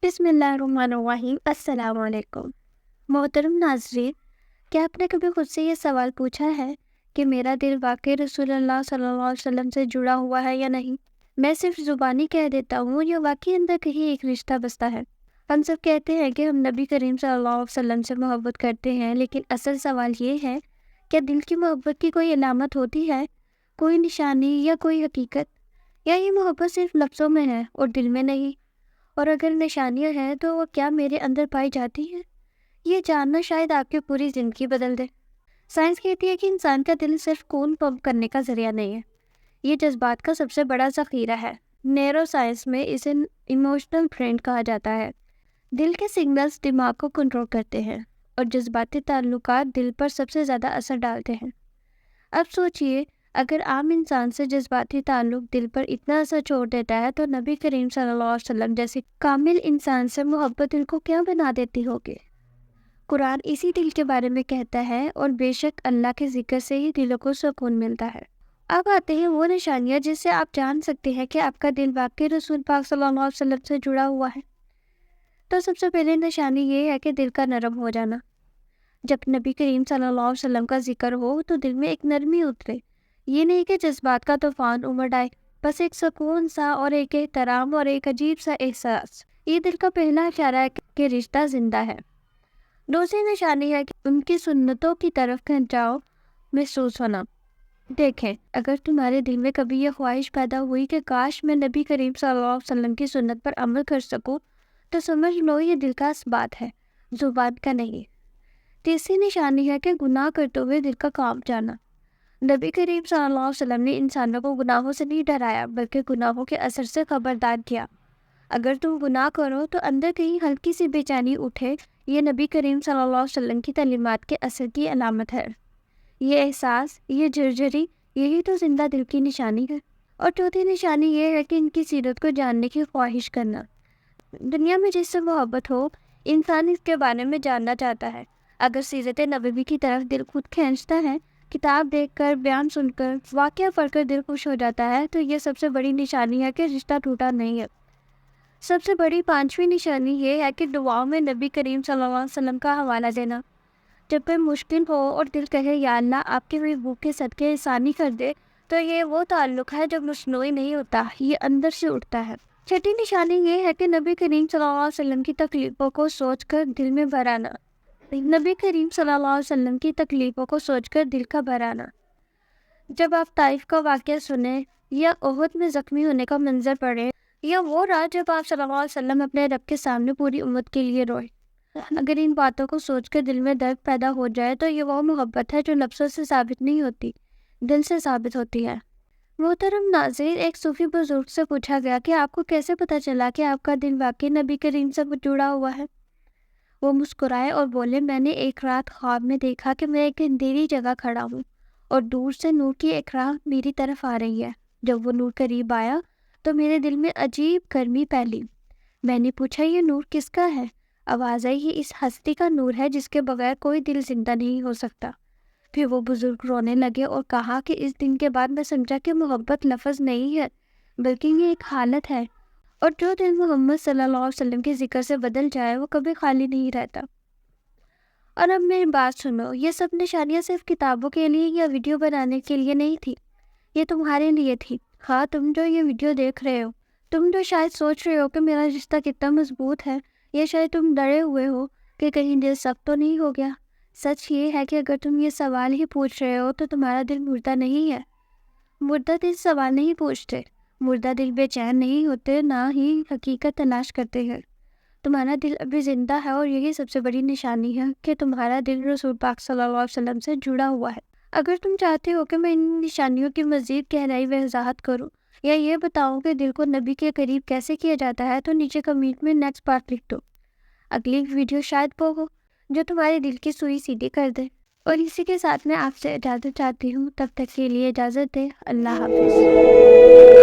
बिस्मिल्लाहिर्रहमानिर्रहीम। अस्सलाम वालेकुम। मोहतरम नाज़रीन, क्या आपने कभी खुद से ये सवाल पूछा है कि मेरा दिल वाकई रसूलुल्लाह सल्लल्लाहु अलैहि वसल्लम से जुड़ा हुआ है या नहीं? मैं सिर्फ ज़ुबानी कह देता हूँ या वाकई अंदर कहीं एक रिश्ता बसता है? हम सब कहते हैं कि हम नबी करीम सल्लल्लाहु अलैहि वसल्लम से मोहब्बत करते हैं, लेकिन असल सवाल ये है, क्या दिल की मोहब्बत की कोई अलामत होती है, कोई निशानी या कोई हकीकत, या ये मोहब्बत सिर्फ लफ्ज़ों में है और दिल में नहीं? और अगर निशानियाँ हैं तो वो क्या मेरे अंदर पाई जाती हैं? ये जानना शायद आपकी पूरी ज़िंदगी बदल दे। साइंस कहती है कि इंसान का दिल सिर्फ खून पंप करने का ज़रिया नहीं है, ये जज्बात का सबसे बड़ा ज़ख़ीरा है। न्यूरो साइंस में इसे इमोशनल फ्रेंड कहा जाता है। दिल के सिग्नल्स दिमाग को कंट्रोल करते हैं और जज्बाती ताल्लुकात दिल पर सबसे ज़्यादा असर डालते हैं। अब सोचिए, अगर आम इंसान से जज्बाती ताल्लुक दिल पर इतना असर छोड़ देता है तो नबी करीम सल्लल्लाहु अलैहि वसल्लम जैसे कामिल इंसान से मोहब्बत दिल को क्या बना देती होगी। कुरान इसी दिल के बारे में कहता है, और बेशक अल्लाह के जिक्र से ही दिलों को सुकून मिलता है। अब आते हैं वो निशानियाँ जिससे आप जान सकते हैं कि आपका दिल वाकई रसूल पाक सल्लल्लाहु अलैहि वसल्लम से जुड़ा हुआ है। तो सबसे पहले निशानी ये है कि दिल का नरम हो जाना। जब नबी करीम सल्लल्लाहु अलैहि वसल्लम का जिक्र हो तो दिल में एक नरमी उतरे। ये नहीं कि जज्बात का तूफान उमड़ आए, बस एक सुकून सा और एक एहतराम और एक अजीब सा एहसास। ये दिल का पहला इशारा है कि रिश्ता जिंदा है। दूसरी निशानी है कि उनकी सुन्नतों की तरफ खिंचाव महसूस होना। देखें, अगर तुम्हारे दिल में कभी यह ख्वाहिश पैदा हुई कि काश मैं नबी करीम सल्लल्लाहु अलैहि वसल्लम की सुन्नत पर अमल कर सकूं, तो समझ लो ये दिल का बात है, जुबान का नहीं। तीसरी निशानी है कि गुनाह करते हुए दिल का कांप जाना। नबी करीम सल्लल्लाहु अलैहि वसल्लम ने इंसानों को गुनाहों से नहीं डराया, बल्कि गुनाहों के असर से खबरदार किया। अगर तुम गुनाह करो तो अंदर कहीं हल्की सी बेचैनी उठे, ये नबी करीम सल्लल्लाहु अलैहि वसल्लम की तालीमात के असर की अलामत है। ये एहसास, ये झरझरी, यही तो जिंदा दिल की निशानी है। और चौथी निशानी ये है कि इनकी सीरत को जानने की ख्वाहिश करना। दुनिया में जिससे मोहब्बत हो, इंसान इसके बारे में जानना चाहता है। अगर सीरत नबवी की तरफ दिल खुद खींचता है, किताब देखकर, बयान सुनकर, वाक़या पढ़कर दिल खुश हो जाता है, तो ये सबसे बड़ी निशानी है कि रिश्ता टूटा नहीं है। सबसे बड़ी पांचवी निशानी ये है कि दुआओं में नबी करीम सल्लल्लाहु अलैहि वसल्लम का हवाला देना। जब कोई मुश्किल हो और दिल कहे या अल्लाह आपके हुए भूख के सदके आसानी कर दे, तो ये वो ताल्लुक़ है जो मसनूई नहीं होता, ये अंदर से उठता है। छठी निशानी ये है कि नबी करीम सल्लल्लाहु अलैहि वसल्लम की तकलीफ़ों को सोचकर दिल में भर आना। नबी करीम सल्लल्लाहु अलैहि वसल्लम की तकलीफ़ों को सोचकर दिल का भर आना। जब आप ताइफ का वाक़या सुने, या ओहद में ज़ख्मी होने का मंजर पढ़े, या वो रात जब आप सल्लल्लाहु अलैहि वसल्लम अपने रब के सामने पूरी उम्मत के लिए रोए, अगर इन बातों को सोचकर दिल में दर्द पैदा हो जाए तो ये वो मोहब्बत है जो लफ्ज़ों से साबित नहीं होती, दिल से साबित होती है। मोहतरम नाज़रीन, एक सूफ़ी बुज़ुर्ग से पूछा गया कि आपको कैसे पता चला कि आपका दिल वाकई नबी करीम से जुड़ा हुआ है। वो मुस्कुराए और बोले, मैंने एक रात ख्वाब में देखा कि मैं एक अंधेरी जगह खड़ा हूँ और दूर से नूर की एक राह मेरी तरफ आ रही है। जब वो नूर करीब आया तो मेरे दिल में अजीब गर्मी फैली। मैंने पूछा, ये नूर किसका है? आवाज़ आई, ये इस हस्ती का नूर है जिसके बगैर कोई दिल जिंदा नहीं हो सकता। फिर वो बुजुर्ग रोने लगे और कहा कि इस दिन के बाद मैं समझा कि मोहब्बत लफ्ज़ नहीं है, बल्कि ये एक हालत है, और जो दिल मोहम्मद सल्लल्लाहु अलैहि वसल्लम के जिक्र से बदल जाए वो कभी खाली नहीं रहता। और अब मेरी बात सुनो, ये सब निशानियाँ सिर्फ किताबों के लिए या वीडियो बनाने के लिए नहीं थी, ये तुम्हारे लिए थी। हाँ, तुम जो ये वीडियो देख रहे हो, तुम जो शायद सोच रहे हो कि मेरा रिश्ता कितना मजबूत है, या शायद तुम डरे हुए हो कि कहीं दिल सख्त तो नहीं हो गया। सच ये है कि अगर तुम ये सवाल ही पूछ रहे हो तो तुम्हारा दिल मुर्दा नहीं है। मुर्दा दिल सवाल नहीं पूछते, मुर्दा दिल बेचैन नहीं होते, ना ही हकीकत तलाश करते हैं। तुम्हारा दिल अभी ज़िंदा है, और यही सबसे बड़ी निशानी है कि तुम्हारा दिल रसूल पाक सल्लल्लाहु अलैहि वसल्लम से जुड़ा हुआ है। अगर तुम चाहते हो कि मैं इन निशानियों की मज़ीद गहराई व वजाहत करूँ, या ये बताऊँ कि दिल को नबी के करीब कैसे किया जाता है, तो नीचे कमेंट में नेक्स्ट पार्ट लिख दो। अगली वीडियो शायद वो हो जो तुम्हारे दिल की सुई सीधी कर दे। और इसी के साथ मैं आपसे इजाज़त चाहती हूँ। तब तक के लिए इजाज़त दे। अल्लाह हाफ़िज़।